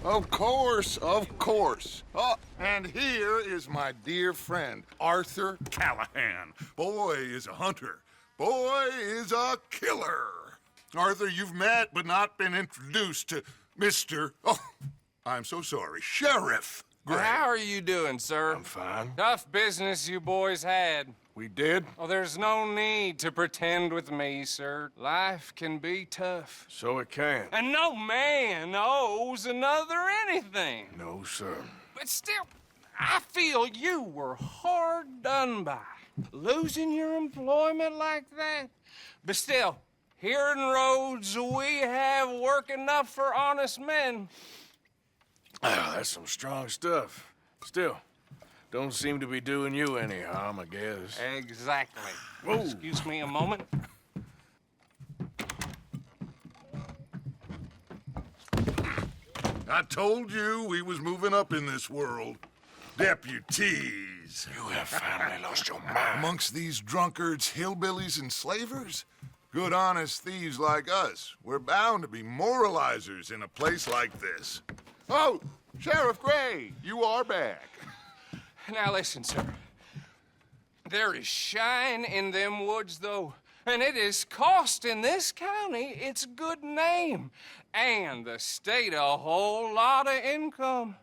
Of course, of course. Oh, and here is my dear friend, Arthur Callahan. Boy is a hunter. Boy is a killer. Arthur, you've met but not been introduced to Mr. Oh, I'm so sorry, Sheriff Gray. How are you doing, sir? I'm fine. Tough business you boys had. We did? Oh, there's no need to pretend with me, sir. Life can be tough. So it can. And no man owes another anything. No, sir. But still, I feel you were hard done by. Losing your employment like that. But still, here in Rhodes, we have work enough for honest men. Oh, that's some strong stuff. Still, don't seem to be doing you any harm, I guess. Exactly. Whoa. Excuse me a moment. I told you we was moving up in this world. Deputies. You have finally lost your mind. Amongst these drunkards, hillbillies, and slavers? Good, honest thieves like us. We're bound to be moralizers in a place like this. Oh, Sheriff Gray, you are back. Now listen, sir. There is shine in them woods, though, and it is costing this county its good name and the state a whole lot of income.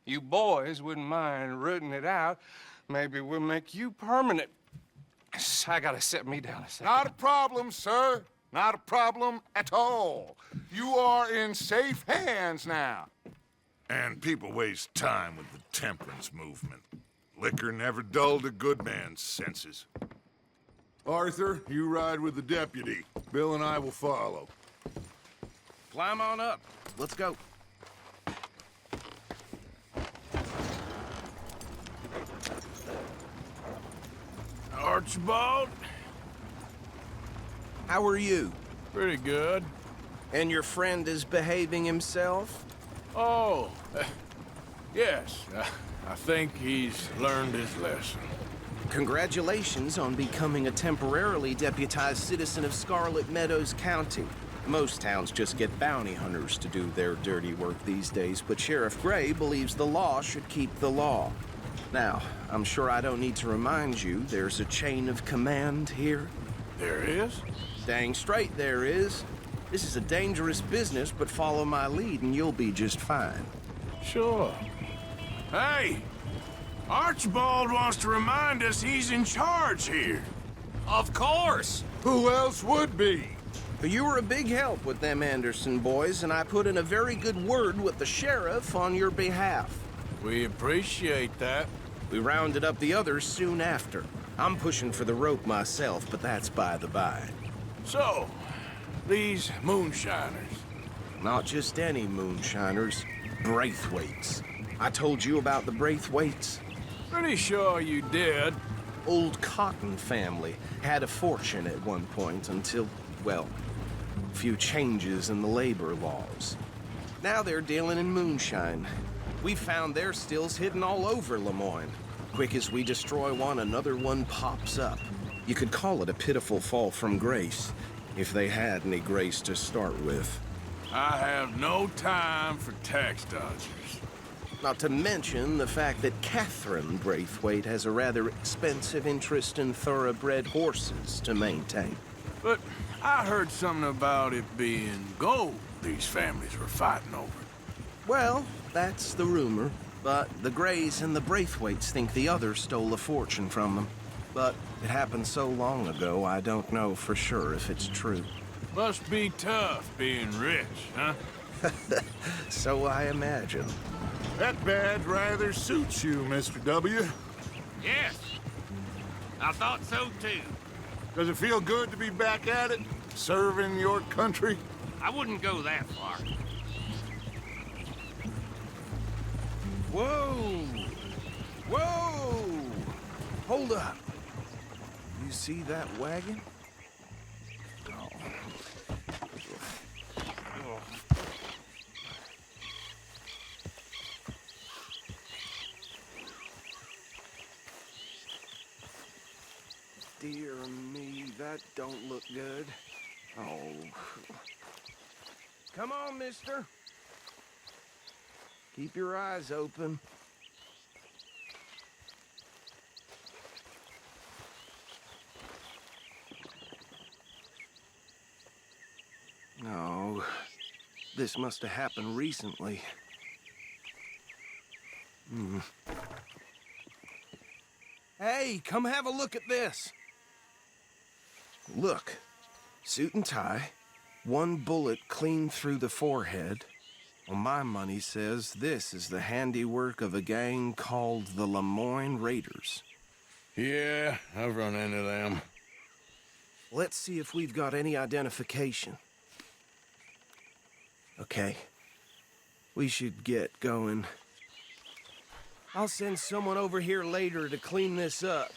You boys wouldn't mind rooting it out. Maybe we'll make you permanent. I gotta set me down a second. Not a problem, sir. Not a problem at all. You are in safe hands now. And people waste time with the temperance movement. Liquor never dulled a good man's senses. Arthur, you ride with the deputy. Bill and I will follow. Climb on up. Let's go. Archibald? How are you? Pretty good. And your friend is behaving himself? Oh, yes. I think he's learned his lesson. Congratulations on becoming a temporarily deputized citizen of Scarlet Meadows County. Most towns just get bounty hunters to do their dirty work these days, but Sheriff Gray believes the law should keep the law. Now, I'm sure I don't need to remind you there's a chain of command here. There is? Dang straight there is. This is a dangerous business, but follow my lead and you'll be just fine. Sure. Hey! Archibald wants to remind us he's in charge here. Of course! Who else would be? You were a big help with them Anderson boys, and I put in a very good word with the sheriff on your behalf. We appreciate that. We rounded up the others soon after. I'm pushing for the rope myself, but that's by the by. So, these moonshiners. Not just any moonshiners, Braithwaites. I told you about the Braithwaites. Pretty sure you did. Old Cotton family had a fortune at one point until, well, a few changes in the labor laws. Now they're dealing in moonshine. We found their stills hidden all over Lemoyne. Quick as we destroy one, another one pops up. You could call it a pitiful fall from grace, if they had any grace to start with. I have no time for tax dodgers. Not to mention the fact that Catherine Braithwaite has a rather expensive interest in thoroughbred horses to maintain. But I heard something about it being gold these families were fighting over. Well, that's the rumor. But the Grays and the Braithwaites think the others stole a fortune from them. But it happened so long ago, I don't know for sure if it's true. Must be tough being rich, huh? So I imagine. That badge rather suits you, Mr. W. Yes, I thought so too. Does it feel good to be back at it, serving your country? I wouldn't go that far. Whoa! Whoa! Hold up. You see that wagon? Oh. Dear me, that don't look good. Oh. Come on, mister. Keep your eyes open. Oh, this must have happened recently. Hey, come have a look at this. Look, suit and tie, one bullet clean through the forehead. Well, my money says this is the handiwork of a gang called the Lemoyne Raiders. Yeah, I've run into them. Let's see if we've got any identification. Okay. We should get going. I'll send someone over here later to clean this up.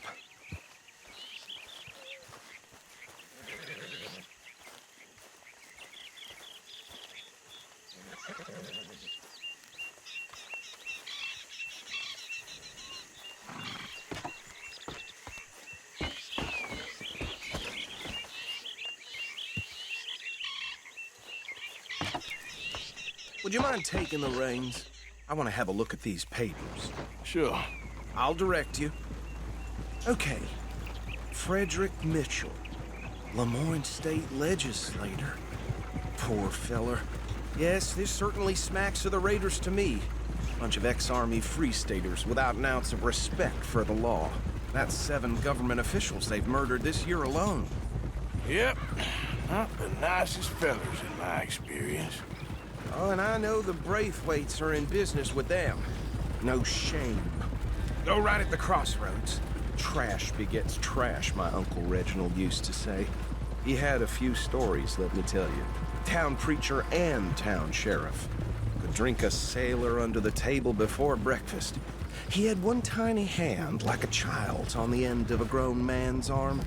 Would you mind taking the reins? I want to have a look at these papers. Sure. I'll direct you. Okay. Frederick Mitchell, Lemoyne State Legislator. Poor feller. Yes, this certainly smacks of the Raiders to me. Bunch of ex-Army Free Staters without an ounce of respect for the law. That's 7 government officials they've murdered this year alone. Yep. Not the nicest fellers in my experience. Oh, and I know the Braithwaites are in business with them. No shame. Go right at the crossroads. Trash begets trash, my Uncle Reginald used to say. He had a few stories, let me tell you. Town preacher and town sheriff. Could drink a sailor under the table before breakfast. He had one tiny hand, like a child's, on the end of a grown man's arm.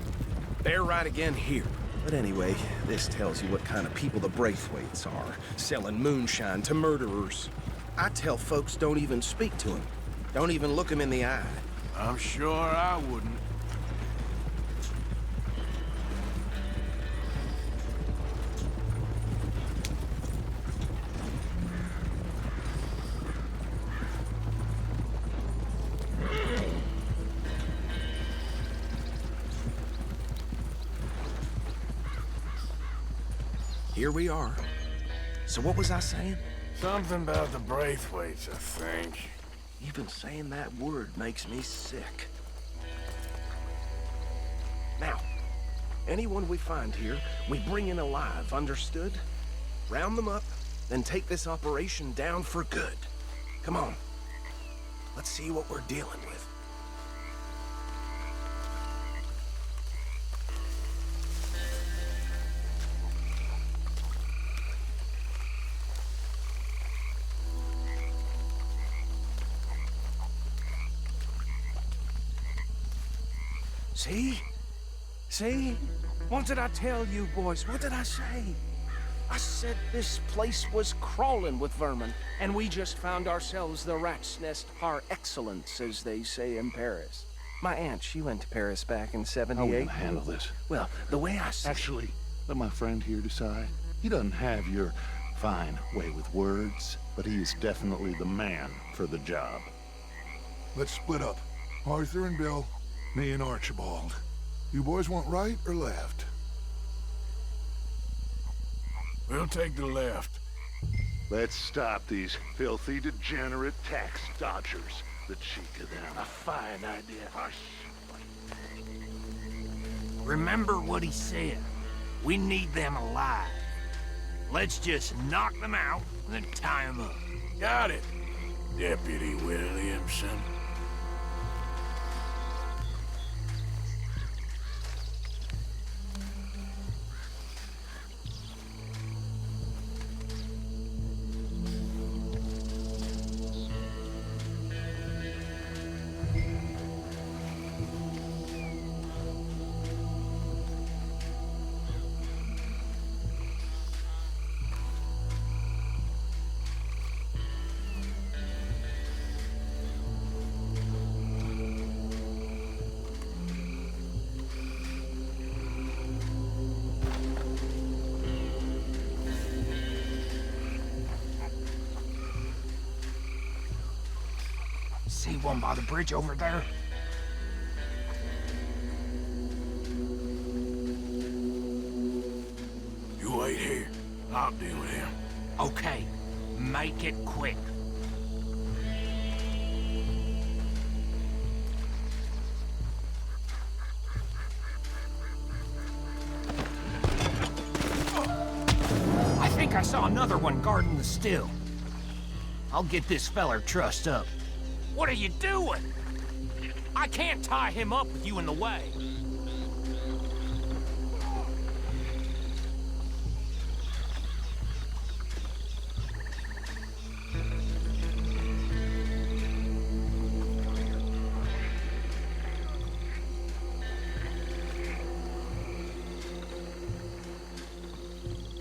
They're right again here. But anyway, this tells you what kind of people the Braithwaites are, selling moonshine to murderers. I tell folks don't even speak to them. Don't even look them in the eye. I'm sure I wouldn't. Here we are. So what was I saying? Something about the Braithwaites, I think. Even saying that word makes me sick. Now, anyone we find here, we bring in alive, understood? Round them up, then take this operation down for good. Come on. Let's see what we're dealing with. See? See? What did I tell you, boys? What did I say? I said this place was crawling with vermin, and we just found ourselves the rat's nest par excellence, as they say in Paris. My aunt, she went to Paris back in How are we '78. gonna handle this? Well, the way I see Actually, let my friend here decide. He doesn't have your fine way with words, but he is definitely the man for the job. Let's split up. Arthur and Bill, me and Archibald. You boys want right or left? We'll take the left. Let's stop these filthy, degenerate tax dodgers. The cheek of them. A fine idea. Hush. Remember what he said. We need them alive. Let's just knock them out and then tie them up. Got it, Deputy Williamson. See one by the bridge over there? You wait here. I'll deal with him. Okay, make it quick. I think I saw another one guarding the still. I'll get this feller trussed up. What are you doing? I can't tie him up with you in the way.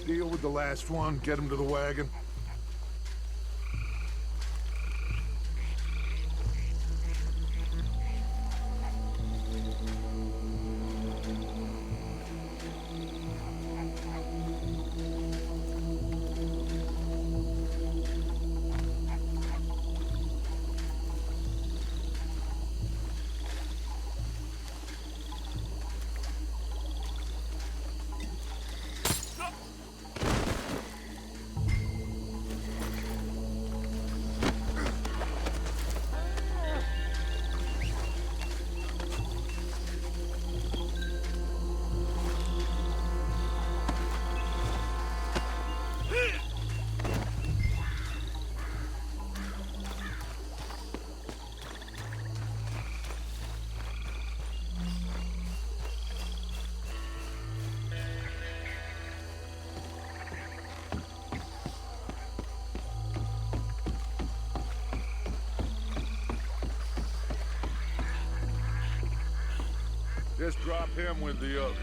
Deal with the last one, get him to the wagon. Just drop him with the others.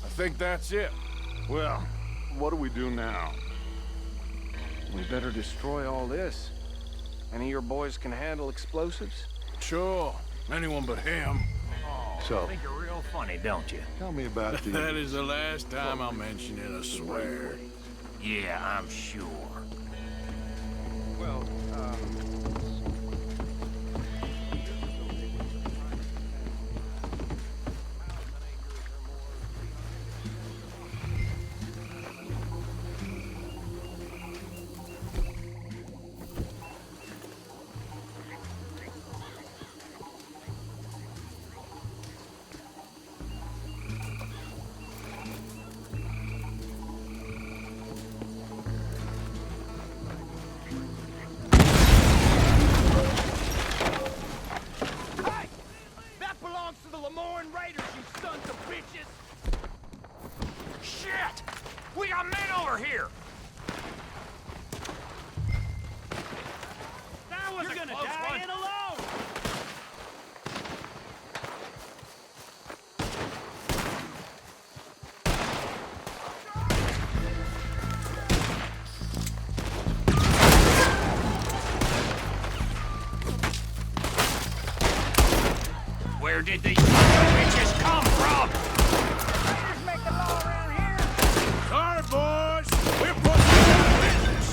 I think that's it. Well, what do we do now? We better destroy all this. Any of your boys can handle explosives? Sure. Anyone but him. So, Think you're real funny, don't you? tell me about the... That is the last time I'll mention it, I swear. Yeah, I'm sure. Well, Shit! We got men over here! That was a close one. Alone. Where did these bitches come from? Raiders make the law around here. Sorry, boys. We're putting out business.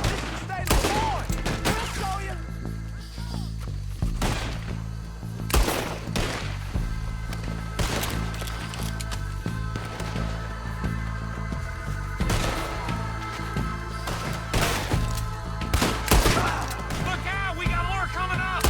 This is the state of Illinois. We'll show you. Look out! We got more coming up!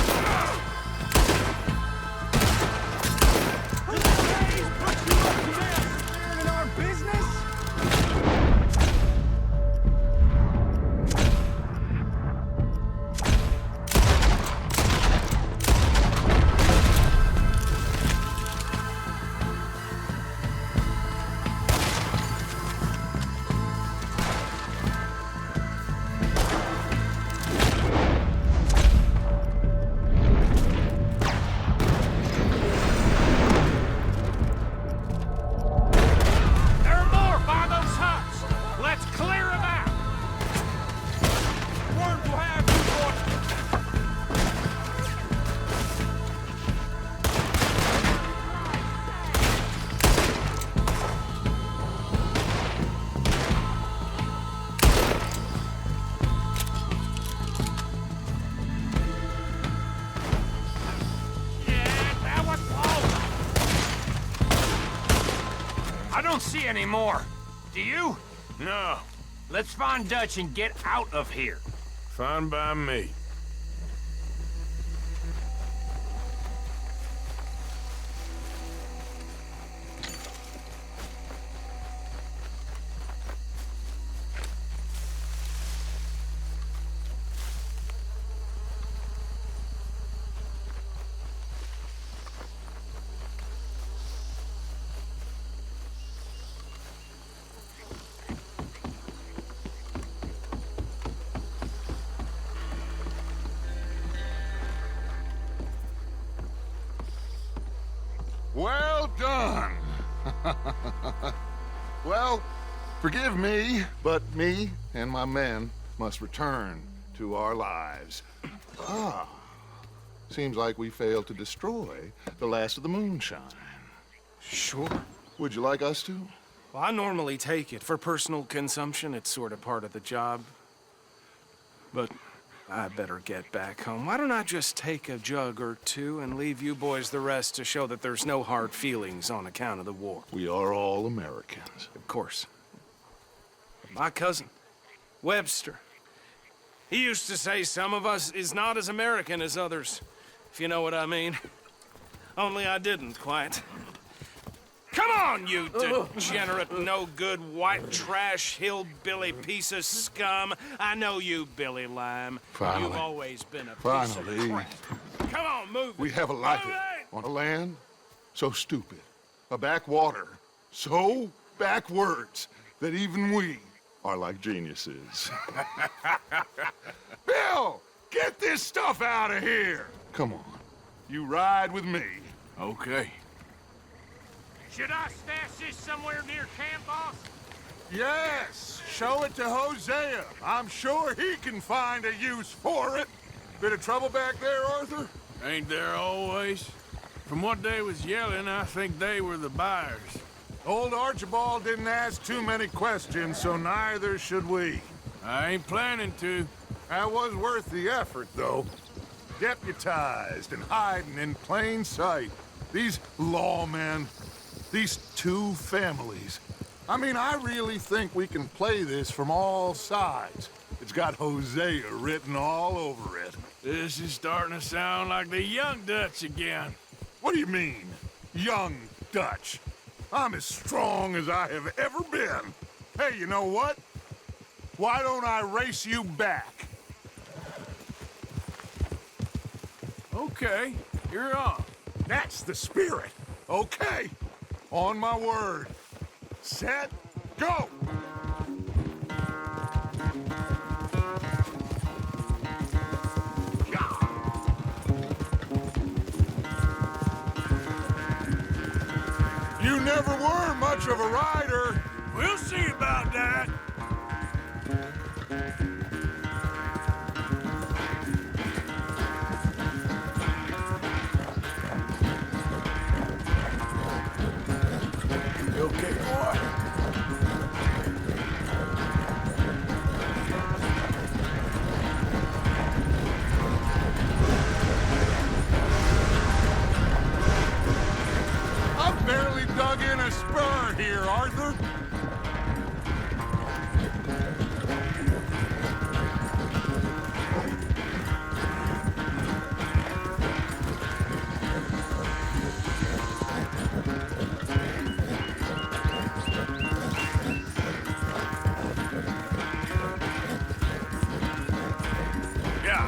don't see any more. Do you? No, Let's find Dutch and get out of here. fine by me. Well done. Well, forgive me, but me and my men must return to our lives. Seems like we failed to destroy the last of the moonshine. Sure. Would you like us to? Well, I normally take it. For personal consumption, it's sort of part of the job. But I better get back home. Why don't I just take a jug or two and leave you boys the rest to show that there's no hard feelings on account of the war? We are all Americans. Of course. My cousin, Webster, he used to say some of us is not as American as others, if you know what I mean. Only I didn't quite. Come on, you degenerate, no-good, white trash, hillbilly piece of scum. I know you, Billy Lime. Finally. You've always been a piece Finally. of crap. Come on, move it. We have a life Move it! on a land so stupid, a backwater so backwards that even we are like geniuses. Bill, get this stuff out of here. Come on, you ride with me. Okay. Should I stash this somewhere near camp, boss? Yes, show it to Hosea. I'm sure he can find a use for it. Bit of trouble back there, Arthur? Ain't there always? From what they was yelling, I think they were the buyers. Old Archibald didn't ask too many questions, so neither should we. I ain't planning to. That was worth the effort, though. Deputized and hiding in plain sight. These lawmen, these two families. I mean, I really think we can play this from all sides. It's got Hosea written all over it. This is starting to sound like the young Dutch again. What do you mean, young Dutch? I'm as strong as I have ever been. Hey, you know what? Why don't I race you back? Okay, you're on. That's the spirit. Okay. On my word. Set, go! You never were much of a rider. We'll see about that. You okay, boy? I've barely dug in a spur here, Arthur. Yeah.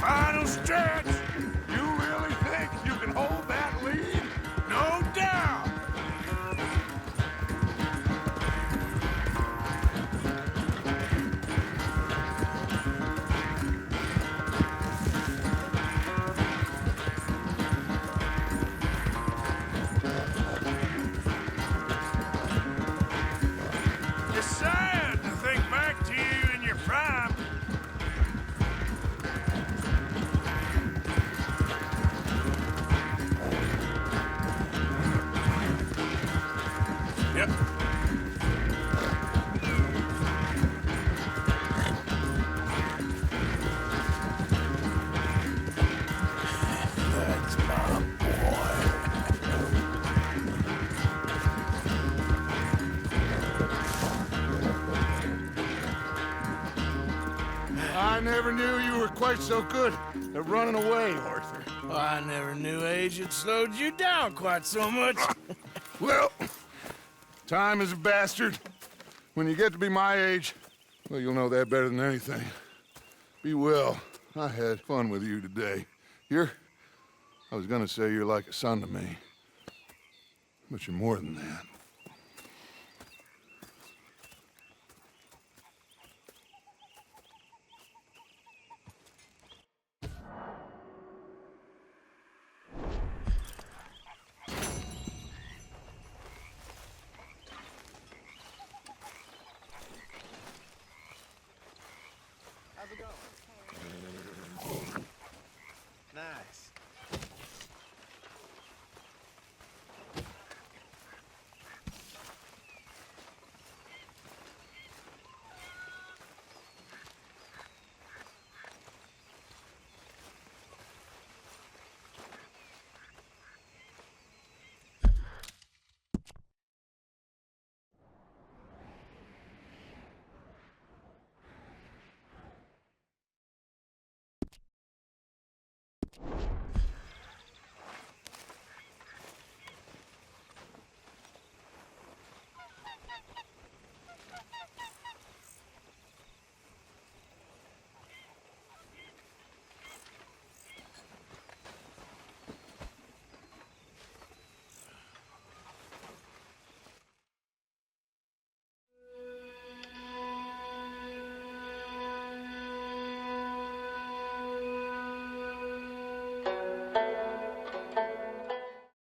Final stretch. You really think you can hold that lead? No doubt. It's sad to think back to you in your prime. never knew you were quite so good at running away, Arthur. Oh, I never knew age had slowed you down quite so much. Well, time is a bastard. When you get to be my age, well, you'll know that better than anything. Be well. I had fun with you today. I was gonna say you're like a son to me, but you're more than that.